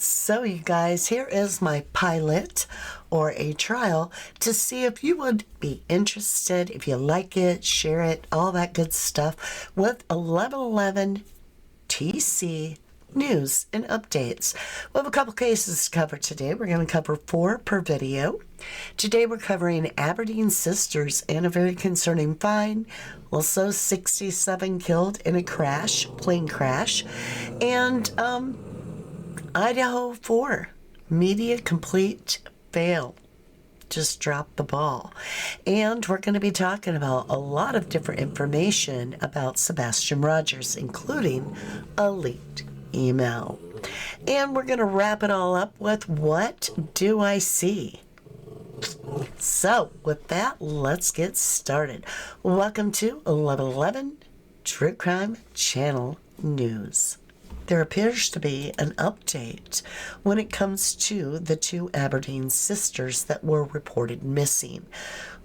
So you guys, here is my pilot or a trial to see if you would be interested, if you like it, share it, all that good stuff with 1111 TC news and updates. We have a couple cases to cover today. We're going to cover 4 per video. Today we're covering Aberdeen sisters and a very concerning find. Also 67 killed in a plane crash. And IDAHO4, media complete fail. Just dropped the ball. And we're going to be talking about a lot of different information about Sebastian Rogers, including a leaked email. And we're going to wrap it all up with What Do I See? So, with that, let's get started. Welcome to 1111 True Crime Channel News. There appears to be an update when it comes to the 2 Aberdeen sisters that were reported missing.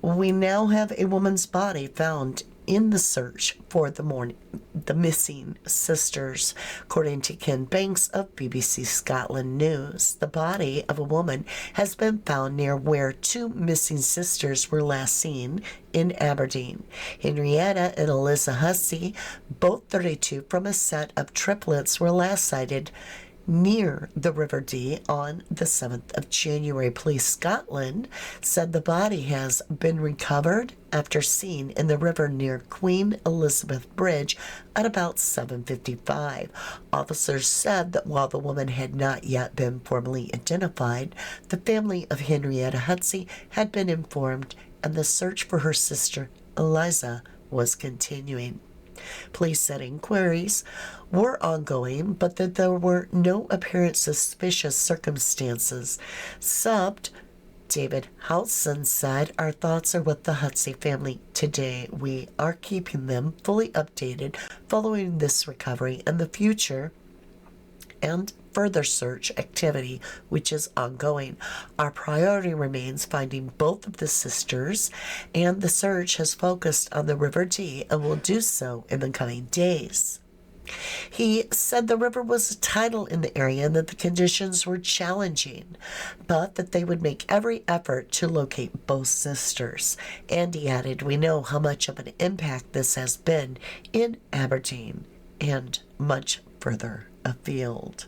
We now have a woman's body found in the search for the missing sisters. According to Ken Banks of BBC Scotland News, the body of a woman has been found near where 2 missing sisters were last seen in Aberdeen. Henrietta and Eliza Hussey, both 32, from a set of triplets, were last sighted near the River Dee on the 7th of January. Police Scotland said the body has been recovered after seen in the river near Queen Elizabeth Bridge at about 7:55. Officers said that while the woman had not yet been formally identified, the family of Henrietta Hussey had been informed and the search for her sister Eliza was continuing. Police said inquiries were ongoing, but that there were no apparent suspicious circumstances. Subbed David Housen said, "Our thoughts are with the Hussey family today. We are keeping them fully updated following this recovery and the future and further search activity, which is ongoing. Our priority remains finding both of the sisters, and the search has focused on the River Dee and will do so in the coming days." He said the river was tidal in the area and that the conditions were challenging, but that they would make every effort to locate both sisters. And he added, "We know how much of an impact this has been in Aberdeen and much further afield."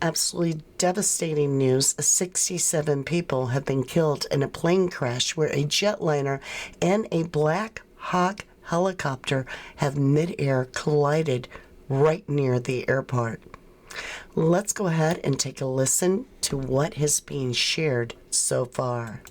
Absolutely devastating news. 67 people have been killed in a plane crash where a jetliner and a Black Hawk helicopter have mid-air collided right near the airport. Let's go ahead and take a listen to what has been shared so far.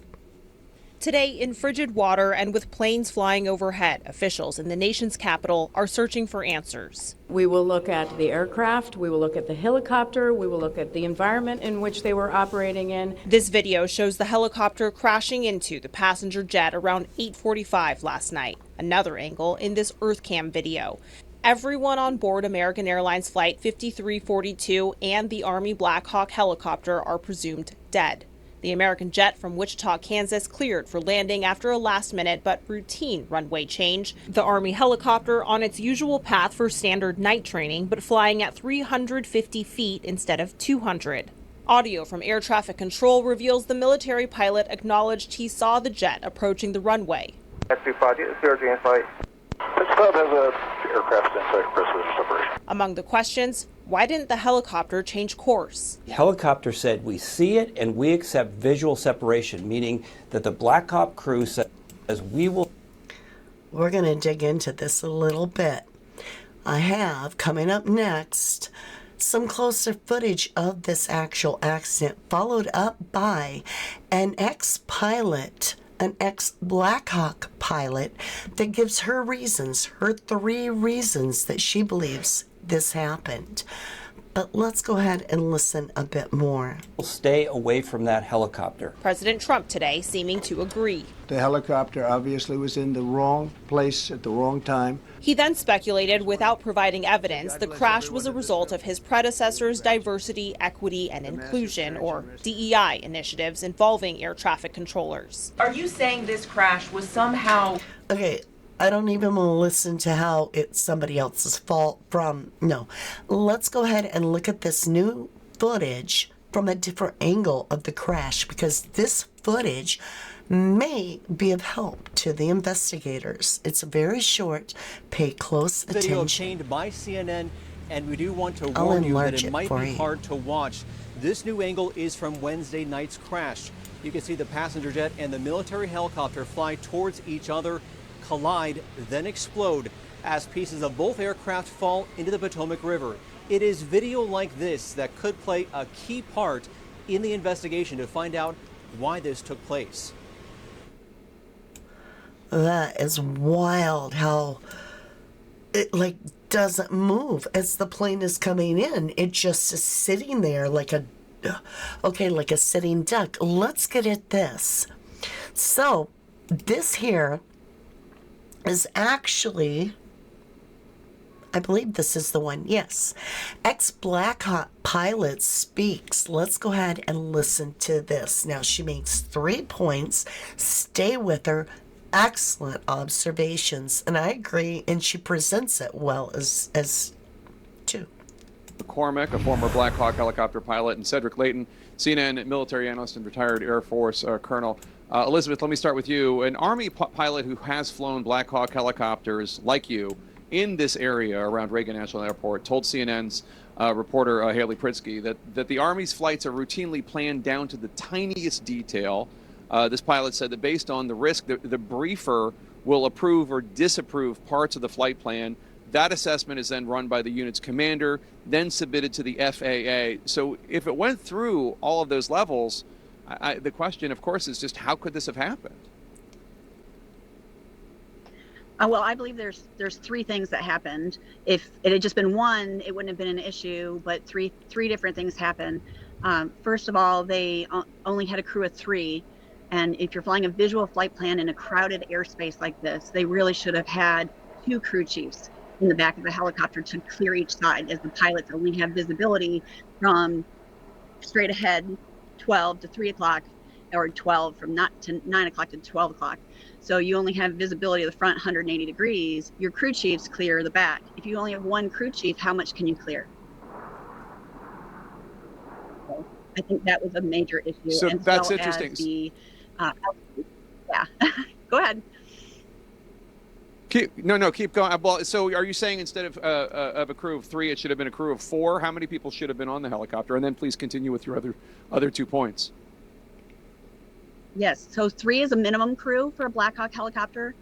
Today, in frigid water and with planes flying overhead, officials in the nation's capital are searching for answers. We will look at the aircraft, we will look at the helicopter, we will look at the environment in which they were operating in. This video shows the helicopter crashing into the passenger jet around 8:45 last night. Another angle in this EarthCam video. Everyone on board American Airlines Flight 5342 and the Army Black Hawk helicopter are presumed dead. The American jet from Wichita, Kansas cleared for landing after a last-minute but routine runway change. The Army helicopter on its usual path for standard night training, but flying at 350 feet instead of 200. Audio from air traffic control reveals the military pilot acknowledged he saw the jet approaching the runway. This club has a aircraft inside precision separation. Among the questions, why didn't the helicopter change course? The helicopter said, "We see it and we accept visual separation," meaning that the Black Hawk crew says, "We will." We're going to dig into this a little bit. I have, coming up next, some closer footage of this actual accident, followed up by an ex-pilot, an ex-Black Hawk pilot, that gives her reasons, her 3 reasons that she believes this happened. But let's go ahead and listen a bit more. Stay away from that helicopter. President Trump today seeming to agree. The helicopter obviously was in the wrong place at the wrong time. He then speculated, without providing evidence, the crash was a result of his predecessor's diversity, equity, and inclusion, or DEI, initiatives involving air traffic controllers. Are you saying this crash was somehow... Okay, I don't even want to listen to how it's somebody else's fault from... No. Let's go ahead and look at this new footage from a different angle of the crash, because this footage may be of help to the investigators. It's very short. Pay close Video attention. obtained by CNN, and we do want to I'll warn you that enlarge it it might for be you. hard to watch. This new angle is from Wednesday night's crash. You can see the passenger jet and the military helicopter fly towards each other, collide, then explode as pieces of both aircraft fall into the Potomac River. It is video like this that could play a key part in the investigation to find out why this took place. That is wild how it like doesn't move as the plane is coming in. It just is sitting there like a sitting duck. Let's get at this. So this here is actually, I believe this is the one. Yes. Ex-Black Hawk pilot speaks. Let's go ahead and listen to this. Now, she makes 3 points. Stay with her. Excellent observations. And I agree. And she presents it well as too. McCormick, a former Black Hawk helicopter pilot, and Cedric Layton, CNN military analyst and retired Air Force colonel. Elizabeth, let me start with you. An Army pilot who has flown Black Hawk helicopters like you in this area around Reagan National Airport told CNN's reporter Haley Pritzky that the Army's flights are routinely planned down to the tiniest detail. This pilot said that based on the risk, the briefer will approve or disapprove parts of the flight plan. That assessment is then run by the unit's commander, then submitted to the FAA. So if it went through all of those levels, the question, of course, is just how could this have happened? Well, I believe there's 3 things that happened. If it had just been one, it wouldn't have been an issue, but three different things happened. First of all, they only had a crew of 3. And if you're flying a visual flight plan in a crowded airspace like this, they really should have had 2 crew chiefs in the back of the helicopter to clear each side, as the pilots only have visibility from straight ahead 12 to 3 o'clock, or 12 from 9 o'clock to 12 o'clock. So you only have visibility of the front 180 degrees. Your crew chiefs clear the back. If you only have 1 crew chief, how much can you clear? So I think that was a major issue. So and that's so interesting. As the, yeah, go ahead. Keep going. Well, so are you saying instead of a crew of 3, it should have been a crew of 4? How many people should have been on the helicopter? And then please continue with your other 2 points. Yes, so 3 is a minimum crew for a Black Hawk helicopter.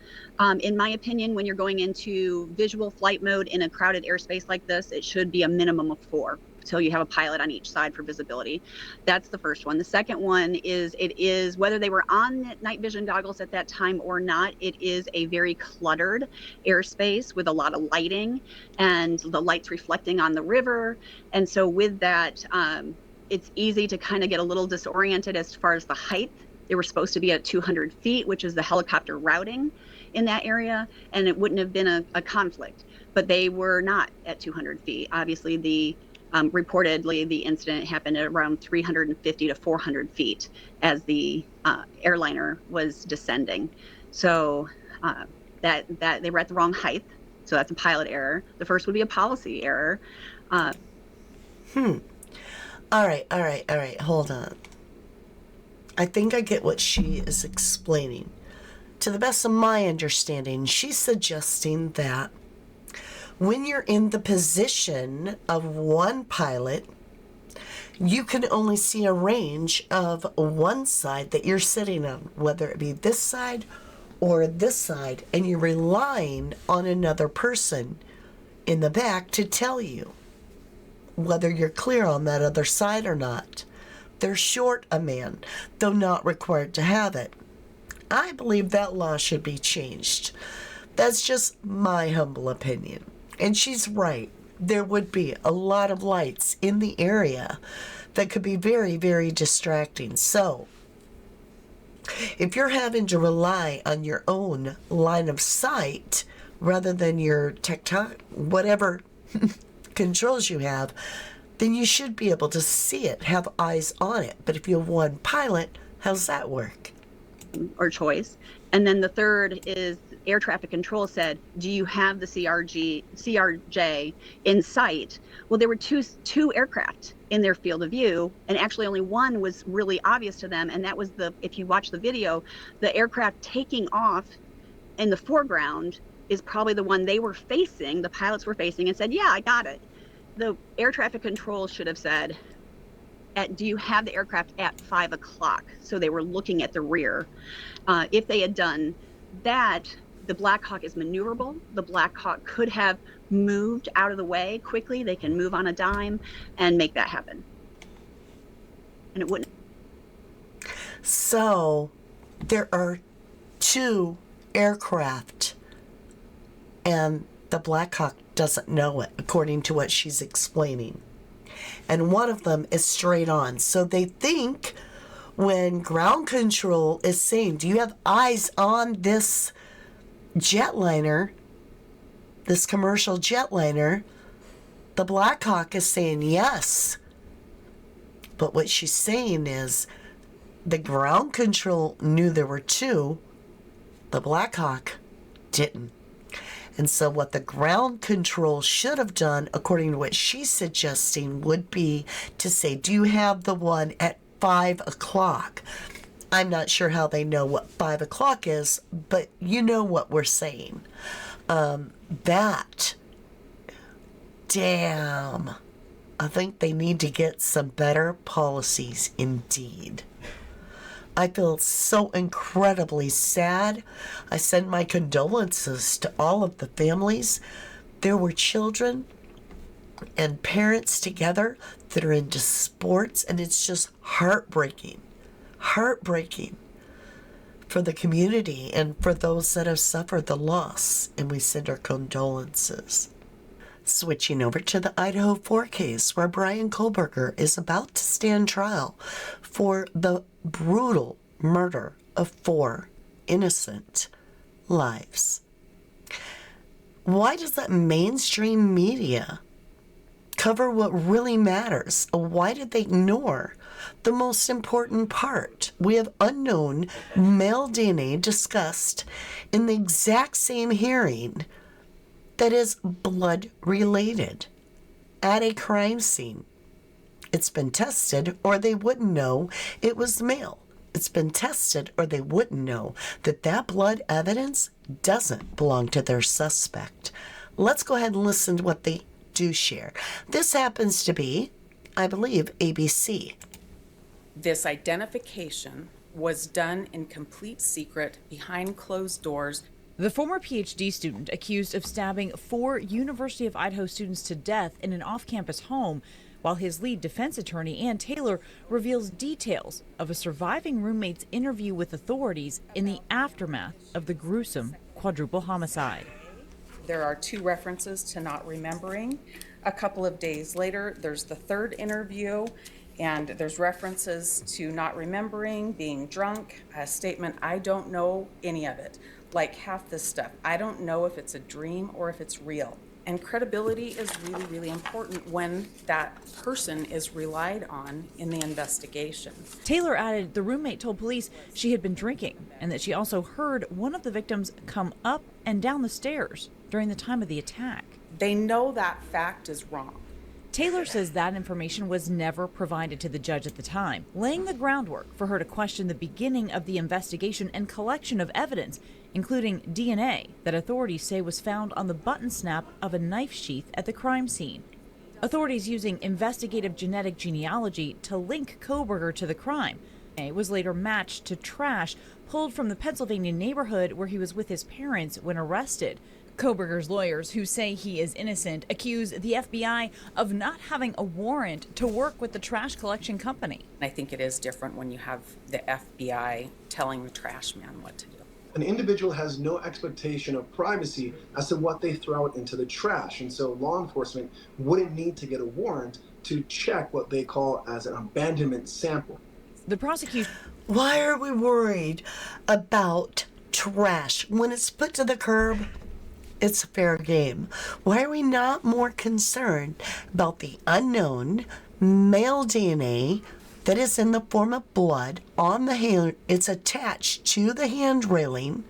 In my opinion, when you're going into visual flight mode in a crowded airspace like this, it should be a minimum of 4. So you have a pilot on each side for visibility. That's the first one. The second one is, it is, whether they were on night vision goggles at that time or not, it is a very cluttered airspace with a lot of lighting and the lights reflecting on the river. And so with that, it's easy to kind of get a little disoriented as far as the height. They were supposed to be at 200 feet, which is the helicopter routing in that area, and it wouldn't have been a conflict. But they were not at 200 feet. Obviously, reportedly, the incident happened at around 350 to 400 feet as the airliner was descending. So that they were at the wrong height. So that's a pilot error. The first would be a policy error. All right. Hold on. I think I get what she is explaining. To the best of my understanding, she's suggesting that when you're in the position of one pilot, you can only see a range of one side that you're sitting on, whether it be this side or this side, and you're relying on another person in the back to tell you whether you're clear on that other side or not. They're short a man, though not required to have it. I believe that law should be changed. That's just my humble opinion. And she's right. There would be a lot of lights in the area that could be very, very distracting. So, if you're having to rely on your own line of sight rather than your whatever controls you have, then you should be able to see it, have eyes on it. But if you have one pilot, how's that work? Or choice. And then the third is air traffic control said, do you have the CRJ in sight? Well, there were two aircraft in their field of view, and actually only one was really obvious to them, and that was if you watch the video, the aircraft taking off in the foreground is probably the one they were facing, the pilots were facing, and said, yeah, I got it. The air traffic control should have said, do you have the aircraft at 5 o'clock? So they were looking at the rear. If they had done that, the Black Hawk is maneuverable. The Black Hawk could have moved out of the way quickly. They can move on a dime and make that happen. And it wouldn't. So there are 2 aircraft, and the Black Hawk doesn't know it, according to what she's explaining. And one of them is straight on. So they think when ground control is saying, do you have eyes on this jetliner, this commercial jetliner, the Black Hawk is saying yes. But what she's saying is the ground control knew there were 2, the Black Hawk didn't. And so what the ground control should have done, according to what she's suggesting, would be to say, do you have the one at 5 o'clock? I'm not sure how they know what 5 o'clock is, but you know what we're saying. Damn. I think they need to get some better policies indeed. I feel so incredibly sad. I send my condolences to all of the families. There were children and parents together that are into sports, and it's just heartbreaking. Heartbreaking for the community and for those that have suffered the loss, and we send our condolences. Switching over to the IDAHO4 case, where Brian Kohlberger is about to stand trial for the brutal murder of 4 innocent lives. Why does that mainstream media cover what really matters? Why did they ignore the most important part? We have unknown male DNA discussed in the exact same hearing that is blood related at a crime scene. It's been tested, or they wouldn't know it was male. It's been tested, or they wouldn't know that that blood evidence doesn't belong to their suspect. Let's go ahead and listen to what they do share. This happens to be, I believe, ABC. This identification was done in complete secret behind closed doors. The former PhD student accused of stabbing 4 University of Idaho students to death in an off-campus home, while his lead defense attorney, Ann Taylor, reveals details of a surviving roommate's interview with authorities in the aftermath of the gruesome quadruple homicide. There are 2 references to not remembering. A couple of days later, there's the 3rd interview, and there's references to not remembering, being drunk, a statement, I don't know any of it. Like half this stuff, I don't know if it's a dream or if it's real. And credibility is really, really important when that person is relied on in the investigation. Taylor added the roommate told police she had been drinking and that she also heard one of the victims come up and down the stairs during the time of the attack. They know that fact is wrong. Taylor says that information was never provided to the judge at the time, laying the groundwork for her to question the beginning of the investigation and collection of evidence, including DNA that authorities say was found on the button snap of a knife sheath at the crime scene. Authorities using investigative genetic genealogy to link Kohlberger to the crime. It was later matched to trash pulled from the Pennsylvania neighborhood where he was with his parents when arrested. Kohlberger's lawyers, who say he is innocent, accuse the FBI of not having a warrant to work with the trash collection company. I think it is different when you have the FBI telling the trash man what to do. An individual has no expectation of privacy as to what they throw out into the trash, and so law enforcement wouldn't need to get a warrant to check what they call as an abandonment sample. The prosecution... Why are we worried about trash? When it's put to the curb, it's fair game. Why are we not more concerned about the unknown male DNA that is in the form of blood on the hand? It's attached to the hand railing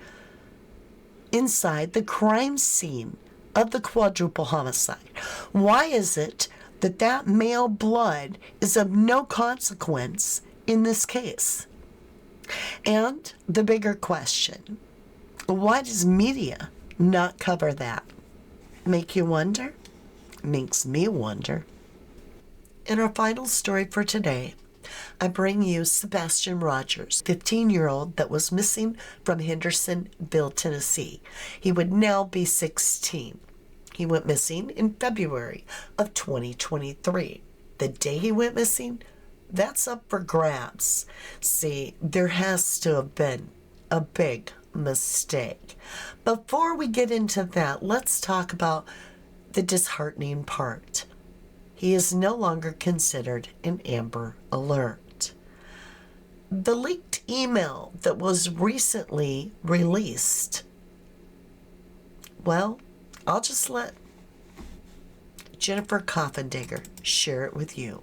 inside the crime scene of the quadruple homicide? Why is it that that male blood is of no consequence in this case? And the bigger question, why does media not cover that? Make you wonder? Makes me wonder. In our final story for today, I bring you Sebastian Rogers, 15-year-old that was missing from Hendersonville, Tennessee. He would now be 16. He went missing in February of 2023. The day he went missing, that's up for grabs. See, there has to have been a big mistake. Before we get into that, let's talk about the disheartening part. He is no longer considered an Amber Alert. The leaked email that was recently released, well, I'll just let Jennifer Coffendigger share it with you.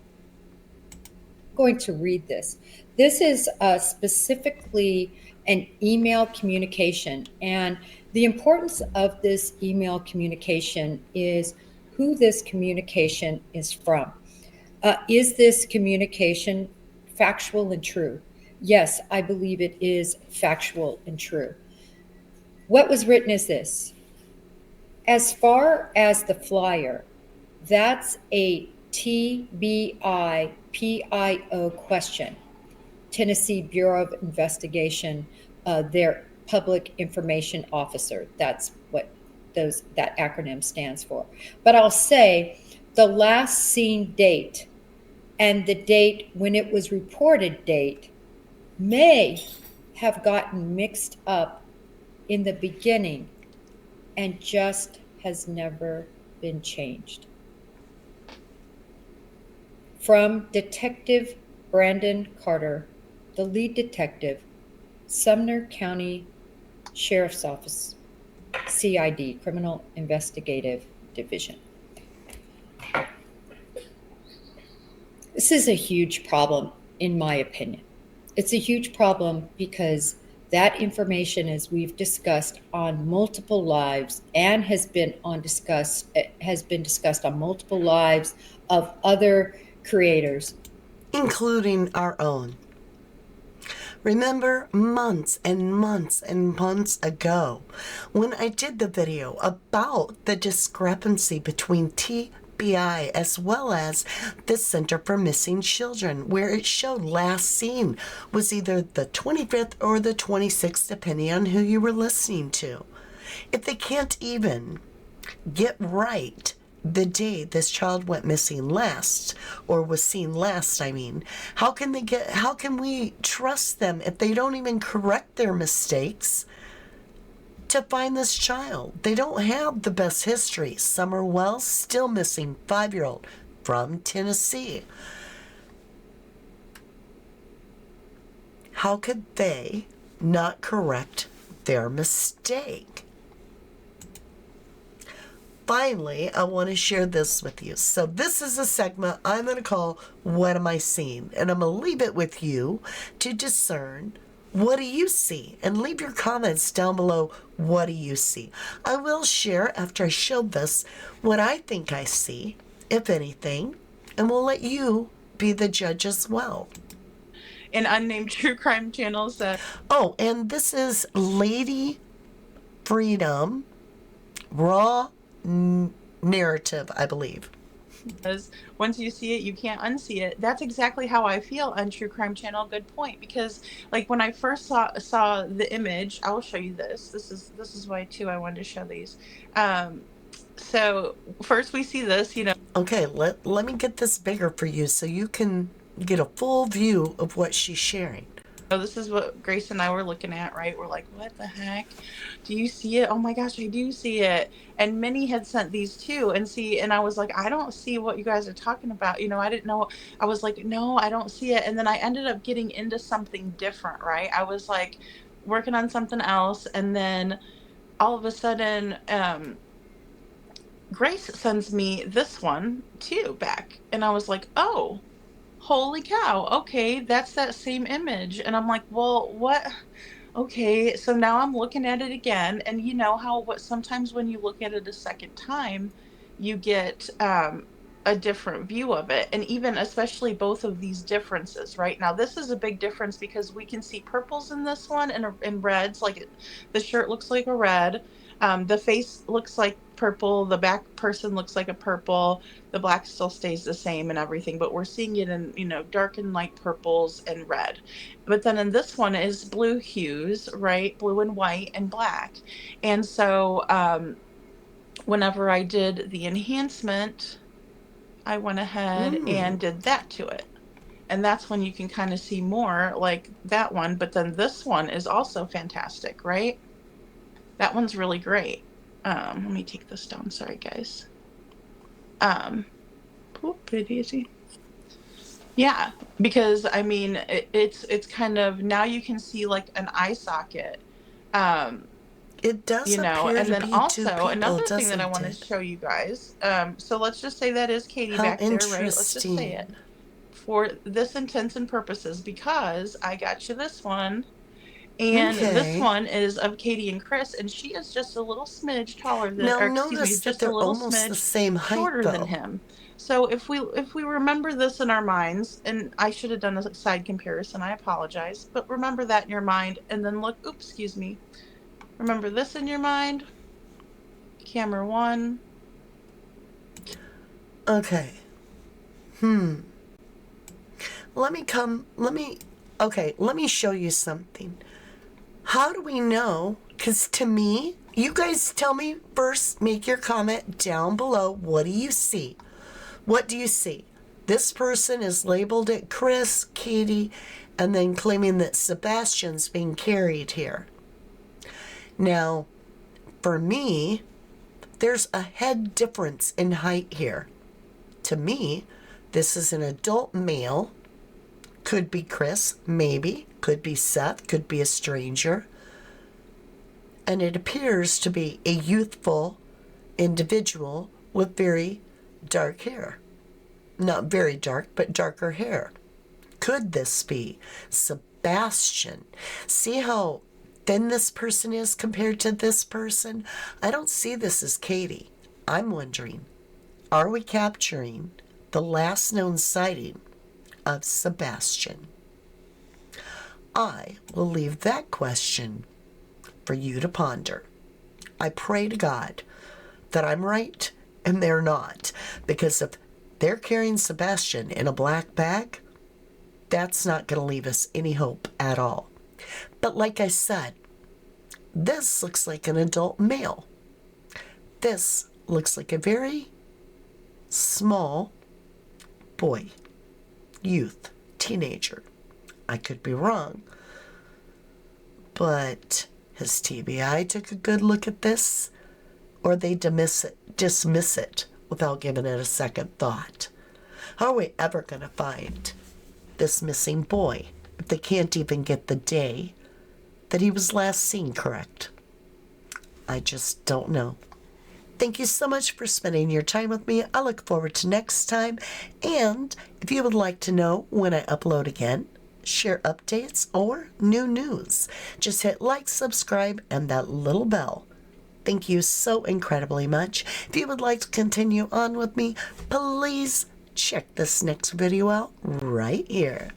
I'm going to read this. This is specifically an email communication, and the importance of this email communication is who this communication is from. Is this communication factual and true? Yes, I believe it is factual and true. What was written is this. As far as the flyer, that's a TBI-PIO question. Tennessee Bureau of Investigation, their public information officer. That's what that acronym stands for. But I'll say the last seen date and the date when it was reported date may have gotten mixed up in the beginning and just has never been changed. From Detective Brandon Carter, the lead detective, Sumner County Sheriff's Office, CID, Criminal Investigative Division. This is a huge problem, in my opinion. It's a huge problem because that information, as we've discussed on multiple lives and has been discussed on multiple lives of other creators, including our own. Remember months and months and months ago when I did the video about the discrepancy between TBI as well as the Center for Missing Children, where it showed last seen was either the 25th or the 26th, depending on who you were listening to. If they can't even get right the day this child went missing last, or was seen last, how can we trust them if they don't even correct their mistakes to find this child? They don't have the best history. Summer Wells, still missing, 5-year-old from Tennessee. How could they not correct their mistake? Finally, I want to share this with you. So this is a segment I'm going to call What Am I Seeing? And I'm going to leave it with you to discern, what do you see? And leave your comments down below. What do you see? I will share after I show this what I think I see, if anything, and we'll let you be the judge as well. An unnamed true crime channel said. Oh, and this is Lady Freedom Raw Narrative, I believe. Because once you see it, you can't unsee it. That's exactly how I feel on True Crime Channel. Good point. Because like when I first saw the image, I will show you this. This is why too I wanted to show these. So first we see this, Okay, let me get this bigger for you so you can get a full view of what she's sharing. So this is what Grace and I were looking at, right? We're like, what the heck? Do you see it? Oh my gosh, I do see it. And Minnie had sent these too. And I was like, I don't see what you guys are talking about. I didn't know. I was like, no, I don't see it. And then I ended up getting into something different, right? I was like working on something else. And then all of a sudden, Grace sends me this one too back. And I was like, oh, holy cow. Okay, that's that same image. And I'm like, well, what Okay, so now I'm looking at it again, and you know how what sometimes when you look at it a second time, you get a different view of it, and even especially both of these differences. Right now, this is a big difference because we can see purples in this one and reds. Like the shirt looks like a red, the face looks like purple, the back person looks like a purple, the black still stays the same and everything, but we're seeing it in dark and light purples and red. But then in this one is blue hues, right? Blue and white and black. And so whenever I did the enhancement, I went ahead and did that to it. And that's when you can kind of see more like that one. But then this one is also fantastic, right? That one's really great. Let me take this down. Sorry, guys. Pretty easy. Yeah, because I mean, it's kind of now you can see like an eye socket. It does You know, appear and to then be also two people, another thing that I doesn't want to it? show you guys. So let's just say that is Katie How back there, right? Let's just say interesting. it for this intents and purposes because I got you this one. And this Okay. one is of Katie and Chris, and she is just a little smidge taller than, Now or excuse me, notice that just a they're little almost the smidge same height, shorter than though. him. So if we remember this in our minds, and I should have done a side comparison, I apologize, but remember that in your mind, and then look, oops, excuse me, remember this in your mind, camera one. Okay. Let me show you something. How do we know? Because to me, you guys tell me first, make your comment down below. What do you see? What do you see? This person is labeled at Chris, Katie, and then claiming that Sebastian's being carried here. Now, for me, there's a head difference in height here. To me, this is an adult male. Could be Chris, maybe. Could be Seth, could be a stranger. And it appears to be a youthful individual with very dark hair. Not very dark, but darker hair. Could this be Sebastian? See how thin this person is compared to this person? I don't see this as Katie. I'm wondering, are we capturing the last known sighting of Sebastian? I will leave that question for you to ponder. I pray to God that I'm right and they're not, because if they're carrying Sebastian in a black bag, that's not going to leave us any hope at all. But like I said, this looks like an adult male. This looks like a very small boy, youth, teenager. I could be wrong, but has TBI took a good look at this, or they dismiss it without giving it a second thought? How are we ever going to find this missing boy if they can't even get the day that he was last seen correct? I just don't know. Thank you so much for spending your time with me. I look forward to next time. And if you would like to know when I upload again, share updates, or new news, just hit like, subscribe, and that little bell. Thank you so incredibly much. If you would like to continue on with me, please check this next video out right here.